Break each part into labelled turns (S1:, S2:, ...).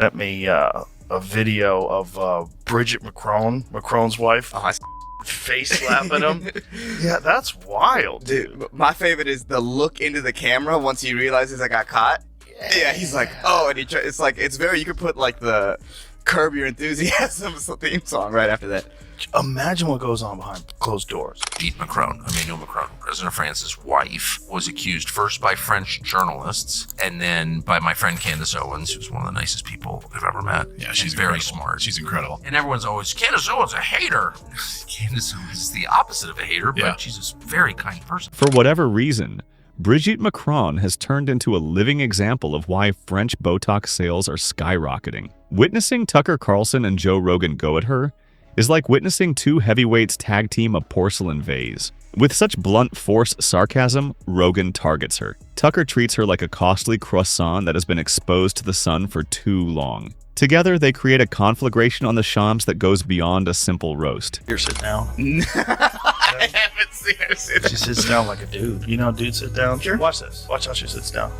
S1: Sent me a video of Brigitte Macron's wife, face slapping him. Yeah, that's wild, dude.
S2: My favorite is the look into the camera once he realizes I got caught. Yeah, he's like, oh, and it's like, it's very, you could put like the Curb Your Enthusiasm theme song right after that.
S1: Imagine what goes on behind closed doors.
S3: Brigitte Macron, Emmanuel Macron, President of France's wife, was accused first by French journalists and then by my friend Candace Owens, who's one of the nicest people I've ever met.
S4: Yeah, she's
S3: very
S4: incredible.
S3: smart.
S4: She's incredible.
S3: And everyone's always, Candace Owens a hater. Candace Owens is the opposite of a hater, but
S4: Yeah.
S3: she's a very kind person.
S5: For whatever reason, Brigitte Macron has turned into a living example of why French Botox sales are skyrocketing. Witnessing Tucker Carlson and Joe Rogan go at her is like witnessing two heavyweights tag team a porcelain vase. With such blunt force sarcasm, Rogan targets her. Tucker treats her like a costly croissant that has been exposed to the sun for too long. Together, they create a conflagration on the shams that goes beyond a simple roast.
S1: Here, sit down.
S2: I haven't seen her sit
S1: She sits down like a dude. You know, dude, sit down. Sure. Watch this. Watch how she sits down.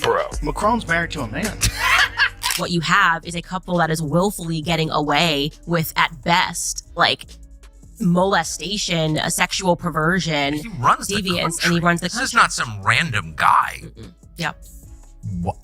S1: Bro, Macron's married to a man.
S6: What you have is a couple that is willfully getting away with, at best, like molestation, a sexual perversion,
S3: He runs the
S6: deviance,
S3: country.
S6: and he runs the
S3: This
S6: country.
S3: is not some random guy.
S6: Yep.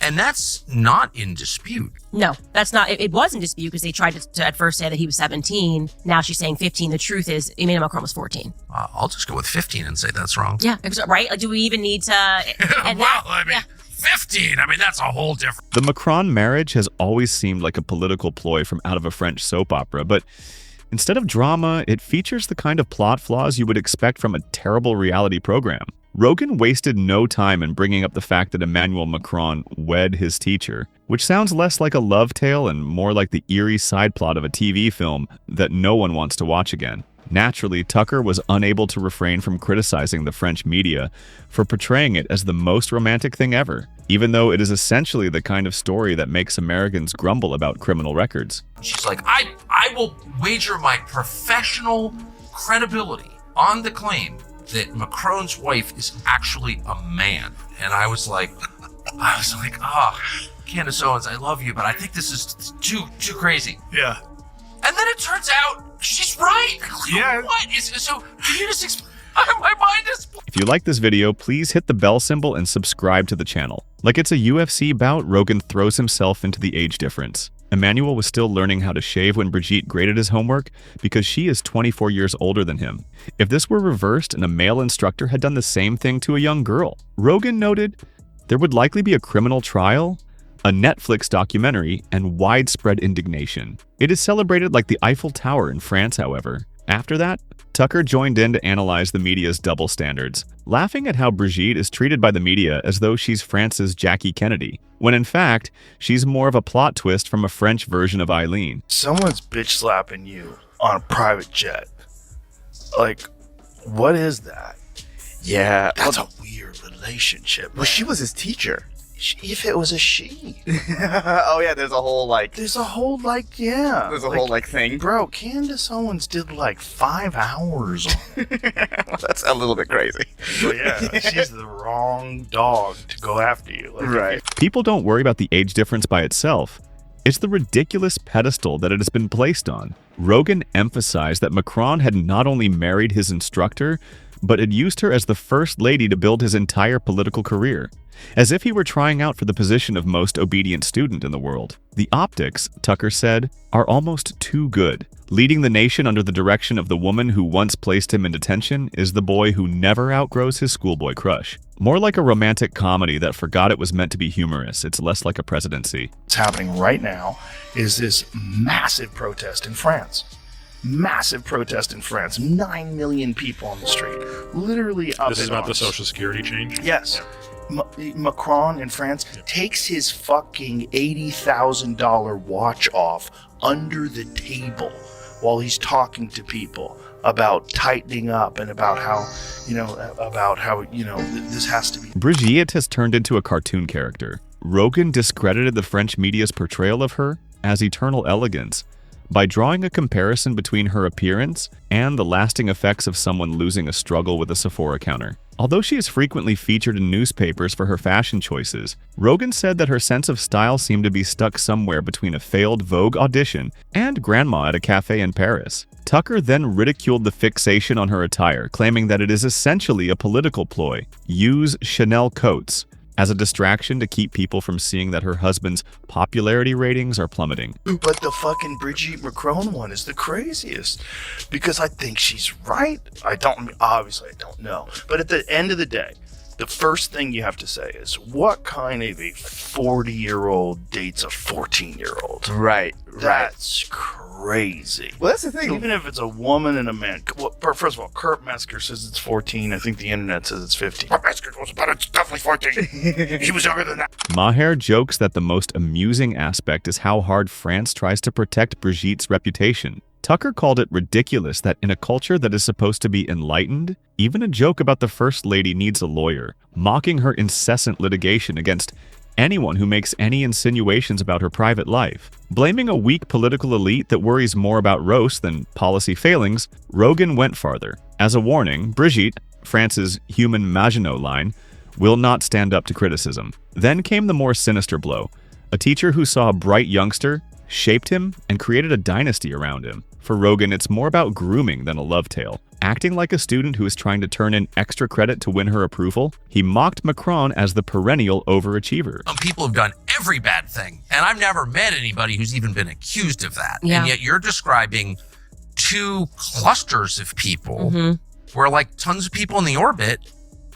S3: And that's not in dispute.
S6: No, that's not. It was in dispute because they tried to at first say that he was 17. Now she's saying 15. The truth is, Emmanuel Macron was 14.
S3: I'll just go with 15 and say that's wrong.
S6: Yeah, right. Like, do we even need to? And
S3: well,
S6: that,
S3: I mean,
S6: yeah.
S3: 15. I mean, that's a whole different.
S5: The Macron marriage has always seemed like a political ploy from out of a French soap opera, but instead of drama, it features the kind of plot flaws you would expect from a terrible reality program. Rogan wasted no time in bringing up the fact that Emmanuel Macron wed his teacher, which sounds less like a love tale and more like the eerie side plot of a TV film that no one wants to watch again. Naturally, Tucker was unable to refrain from criticizing the French media for portraying it as the most romantic thing ever, even though it is essentially the kind of story that makes Americans grumble about criminal records.
S3: She's like, I will wager my professional credibility on the claim that Macron's wife is actually a man. And I was like, oh, Candace Owens, I love you, but I think this is too crazy.
S4: Yeah.
S3: And then it turns out she's right.
S4: Yeah.
S3: What is so? Can you just explain? My mind is.
S5: If you like this video, please hit the bell symbol and subscribe to the channel. Like it's a UFC bout, Rogan throws himself into the age difference. Emmanuel was still learning how to shave when Brigitte graded his homework because she is 24 years older than him. If this were reversed and a male instructor had done the same thing to a young girl, Rogan noted, there would likely be a criminal trial, a Netflix documentary, and widespread indignation. It is celebrated like the Eiffel Tower in France, however. After that, Tucker joined in to analyze the media's double standards, laughing at how Brigitte is treated by the media as though she's France's Jackie Kennedy, when in fact, she's more of a plot twist from a French version of Eileen.
S1: Someone's bitch slapping you on a private jet. Like, what is that?
S2: Yeah.
S1: That's a weird relationship.
S2: Well, she was his teacher.
S1: If it was a she.
S2: Oh yeah, there's a whole like.
S1: There's a whole, like, yeah.
S2: There's a whole like thing.
S1: Bro, Candace Owens did like 5 hours on it.
S2: That's a little bit crazy.
S1: But yeah, she's the wrong dog to go after you. Like,
S2: Right.
S5: People don't worry about the age difference by itself. It's the ridiculous pedestal that it has been placed on. Rogan emphasized that Macron had not only married his instructor, but had used her as the first lady to build his entire political career, as if he were trying out for the position of most obedient student in the world. The optics, Tucker said, are almost too good. Leading the nation under the direction of the woman who once placed him in detention is the boy who never outgrows his schoolboy crush. More like a romantic comedy that forgot it was meant to be humorous. It's less like a presidency.
S1: What's happening right now is this massive protest in France. Massive protest in France. 9 million people on the street. Literally up
S4: This is
S1: in
S4: about the
S1: arms.
S4: Social Security change?
S1: Yes. Macron in France takes his fucking $80,000 watch off under the table while he's talking to people about tightening up and about how, this has to be.
S5: Brigitte has turned into a cartoon character. Rogan discredited the French media's portrayal of her as eternal elegance by drawing a comparison between her appearance and the lasting effects of someone losing a struggle with a Sephora counter. Although she is frequently featured in newspapers for her fashion choices, Rogan said that her sense of style seemed to be stuck somewhere between a failed Vogue audition and grandma at a cafe in Paris. Tucker then ridiculed the fixation on her attire, claiming that it is essentially a political ploy. Use Chanel coats as a distraction to keep people from seeing that her husband's popularity ratings are plummeting.
S1: But the fucking Brigitte Macron one is the craziest because I think she's right. Obviously I don't know. But at the end of the day, the first thing you have to say is, what kind of a 40-year-old dates a 14-year-old?
S2: Right.
S1: That's crazy.
S2: Well, that's the thing.
S1: Even if it's a woman and a man. Well, first of all, Kurt Metzger says it's 14. I think the internet says it's 15. Kurt Metzger was about it's definitely 14. He was younger than that.
S5: Maher jokes that the most amusing aspect is how hard France tries to protect Brigitte's reputation. Tucker called it ridiculous that in a culture that is supposed to be enlightened, even a joke about the First Lady needs a lawyer, mocking her incessant litigation against anyone who makes any insinuations about her private life. Blaming a weak political elite that worries more about roast than policy failings, Rogan went farther. As a warning, Brigitte, France's human Maginot line, will not stand up to criticism. Then came the more sinister blow. A teacher who saw a bright youngster, shaped him, and created a dynasty around him. For Rogan, it's more about grooming than a love tale. Acting like a student who is trying to turn in extra credit to win her approval, he mocked Macron as the perennial overachiever.
S3: People have done every bad thing, and I've never met anybody who's even been accused of that.
S6: Yeah.
S3: And yet you're describing two clusters of people where like tons of people in the orbit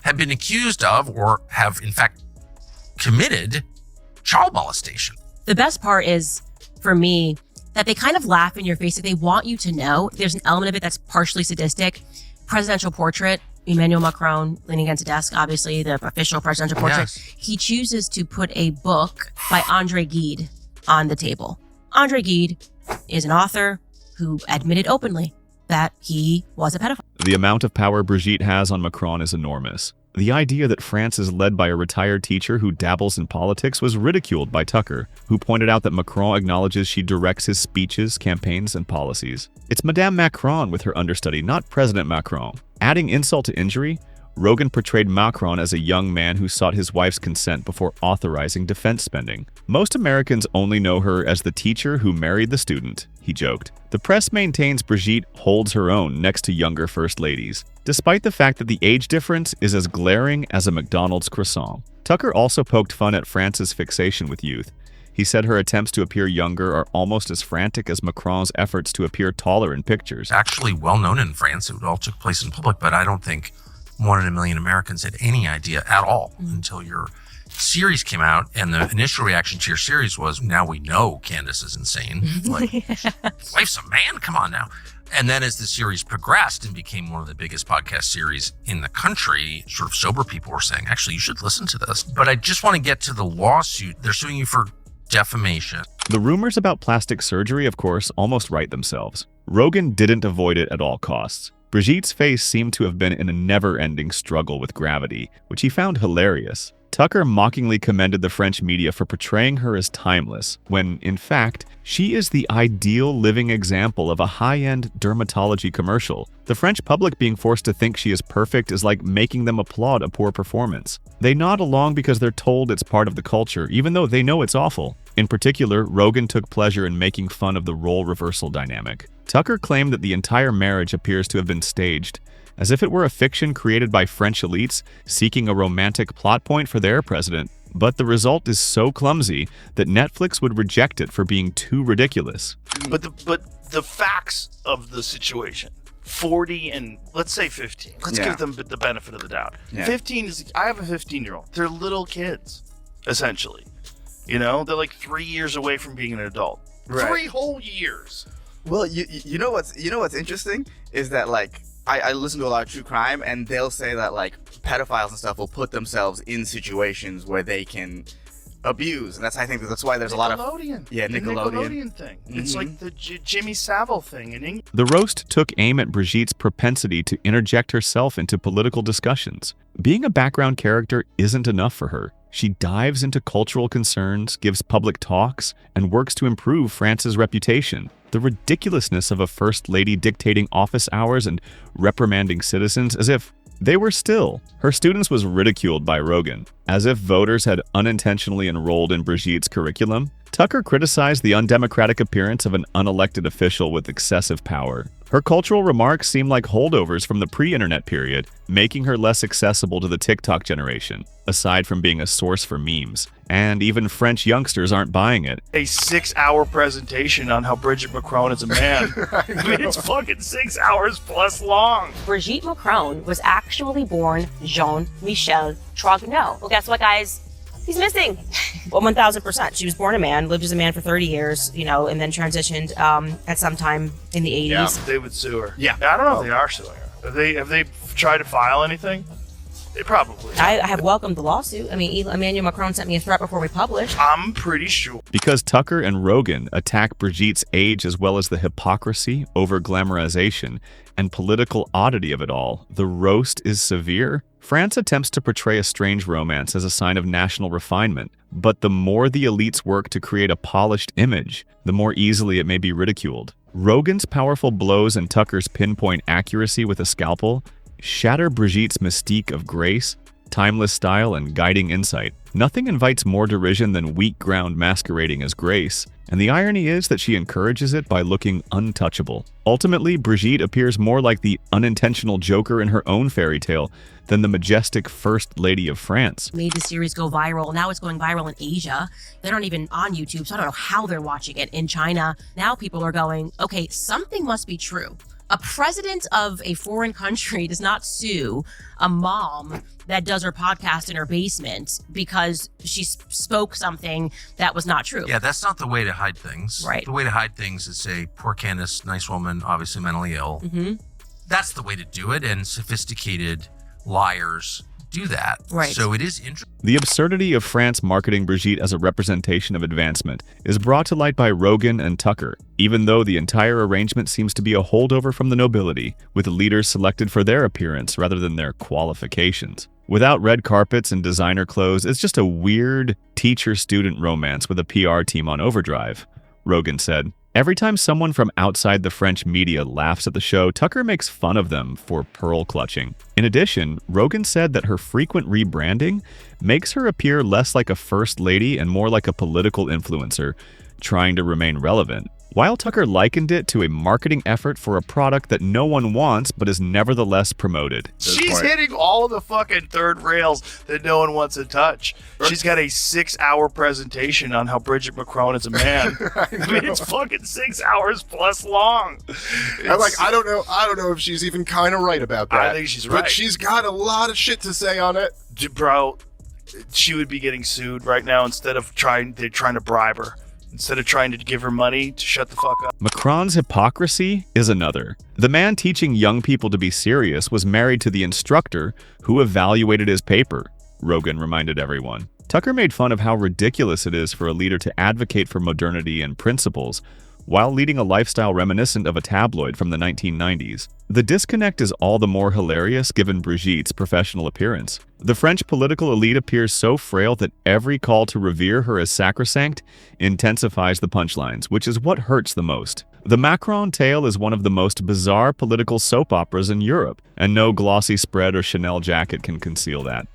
S3: have been accused of or have in fact committed child molestation.
S6: The best part is, for me, that they kind of laugh in your face. That they want you to know. There's an element of it that's partially sadistic. Presidential portrait, Emmanuel Macron leaning against a desk, obviously the official presidential portrait.
S3: Yes.
S6: He chooses to put a book by André Gide on the table. André Gide is an author who admitted openly that he was a pedophile.
S5: The amount of power Brigitte has on Macron is enormous. The idea that France is led by a retired teacher who dabbles in politics was ridiculed by Tucker, who pointed out that Macron acknowledges she directs his speeches, campaigns, and policies. It's Madame Macron with her understudy, not President Macron. Adding insult to injury, Rogan portrayed Macron as a young man who sought his wife's consent before authorizing defense spending. Most Americans only know her as the teacher who married the student, he joked. The press maintains Brigitte holds her own next to younger first ladies, despite the fact that the age difference is as glaring as a McDonald's croissant. Tucker also poked fun at France's fixation with youth. He said her attempts to appear younger are almost as frantic as Macron's efforts to appear taller in pictures.
S3: Actually well known in France. It all took place in public, but I don't think 1 in a million Americans had any idea at all until your series came out. And the initial reaction to your series was, now we know Candace is insane. Like, wife's a man, come on now. And then as the series progressed and became one of the biggest podcast series in the country, sort of sober people were saying, actually, you should listen to this. But I just want to get to the lawsuit. They're suing you for defamation.
S5: The rumors about plastic surgery, of course, almost write themselves. Rogan didn't avoid it at all costs. Brigitte's face seemed to have been in a never-ending struggle with gravity, which he found hilarious. Tucker mockingly commended the French media for portraying her as timeless, when, in fact, she is the ideal living example of a high-end dermatology commercial. The French public being forced to think she is perfect is like making them applaud a poor performance. They nod along because they're told it's part of the culture, even though they know it's awful. In particular, Rogan took pleasure in making fun of the role reversal dynamic. Tucker claimed that the entire marriage appears to have been staged, as if it were a fiction created by French elites seeking a romantic plot point for their president. But the result is so clumsy that Netflix would reject it for being too ridiculous.
S1: But the facts of the situation, 40 and let's say 15. Let's give them the benefit of the doubt.
S2: Yeah.
S1: 15 is, I have a 15-year-old. They're little kids, essentially. You know, they're like 3 years away from being an adult.
S2: Right.
S1: 3 whole years.
S2: Well, you know what's interesting is that like I listen to a lot of true crime, and they'll say that like pedophiles and stuff will put themselves in situations where they can abuse, and I think that's why there's a lot of
S1: Nickelodeon thing. It's like the Jimmy Savile thing in England.
S5: The roast took aim at Brigitte's propensity to interject herself into political discussions. Being a background character isn't enough for her. She dives into cultural concerns, gives public talks, and works to improve France's reputation. The ridiculousness of a first lady dictating office hours and reprimanding citizens as if They were still. Her students was ridiculed by Rogan, as if voters had unintentionally enrolled in Brigitte's curriculum. Tucker criticized the undemocratic appearance of an unelected official with excessive power. Her cultural remarks seem like holdovers from the pre-internet period, making her less accessible to the TikTok generation, aside from being a source for memes. And even French youngsters aren't buying it.
S1: A 6-hour presentation on how Brigitte Macron is a man. I mean, it's fucking 6 hours plus long.
S6: Brigitte Macron was actually born Jean-Michel Trogneux. Well, guess what, guys? He's missing. Well, 1,000%. She was born a man, lived as a man for 30 years, and then transitioned at some time in the 80s.
S1: Yeah, they would sue her.
S2: Yeah.
S1: I don't know if they are suing her. Have they tried to file anything? They probably.
S6: I have welcomed the lawsuit. I mean, Emmanuel Macron sent me a threat before we published.
S1: I'm pretty sure.
S5: Because Tucker and Rogan attack Brigitte's age as well as the hypocrisy, over-glamorization, and political oddity of it all, the roast is severe. France attempts to portray a strange romance as a sign of national refinement, but the more the elites work to create a polished image, the more easily it may be ridiculed. Rogan's powerful blows and Tucker's pinpoint accuracy with a scalpel shatter Brigitte's mystique of grace, timeless style, and guiding insight. Nothing invites more derision than weak ground masquerading as grace, and the irony is that she encourages it by looking untouchable. Ultimately, Brigitte appears more like the unintentional joker in her own fairy tale than the majestic First Lady of France.
S6: Made the series go viral. Now it's going viral in Asia. They're not even on YouTube, so I don't know how they're watching it. In China, now people are going, okay, something must be true. A president of a foreign country does not sue a mom that does her podcast in her basement because she spoke something that was not true.
S3: Yeah, that's not the way to hide things.
S6: Right.
S3: The way to hide things is say, poor Candace, nice woman, obviously mentally ill.
S6: Mm-hmm.
S3: That's the way to do it, and sophisticated liars do that.
S6: Right.
S3: So it is interesting.
S5: The absurdity of France marketing Brigitte as a representation of advancement is brought to light by Rogan and Tucker, even though the entire arrangement seems to be a holdover from the nobility, with leaders selected for their appearance rather than their qualifications. Without red carpets and designer clothes, it's just a weird teacher-student romance with a PR team on overdrive, Rogan said. Every time someone from outside the French media laughs at the show, Tucker makes fun of them for pearl clutching. In addition, Rogan said that her frequent rebranding makes her appear less like a first lady and more like a political influencer, trying to remain relevant. While Tucker likened it to a marketing effort for a product that no one wants but is nevertheless promoted.
S1: She's hitting all of the fucking third rails that no one wants to touch. She's got a 6-hour presentation on how Brigitte Macron is a man. I mean, it's fucking 6 hours plus long.
S4: I don't know if she's even kind of right about that.
S1: I think she's right.
S4: But she's got a lot of shit to say on it.
S1: Bro, she would be getting sued right now instead of they're trying to bribe her. Instead of trying to give her money to shut the fuck up.
S5: Macron's hypocrisy is another. The man teaching young people to be serious was married to the instructor who evaluated his paper, Rogan reminded everyone. Tucker made fun of how ridiculous it is for a leader to advocate for modernity and principles while leading a lifestyle reminiscent of a tabloid from the 1990s. The disconnect is all the more hilarious given Brigitte's professional appearance. The French political elite appears so frail that every call to revere her as sacrosanct intensifies the punchlines, which is what hurts the most. The Macron tale is one of the most bizarre political soap operas in Europe, and no glossy spread or Chanel jacket can conceal that.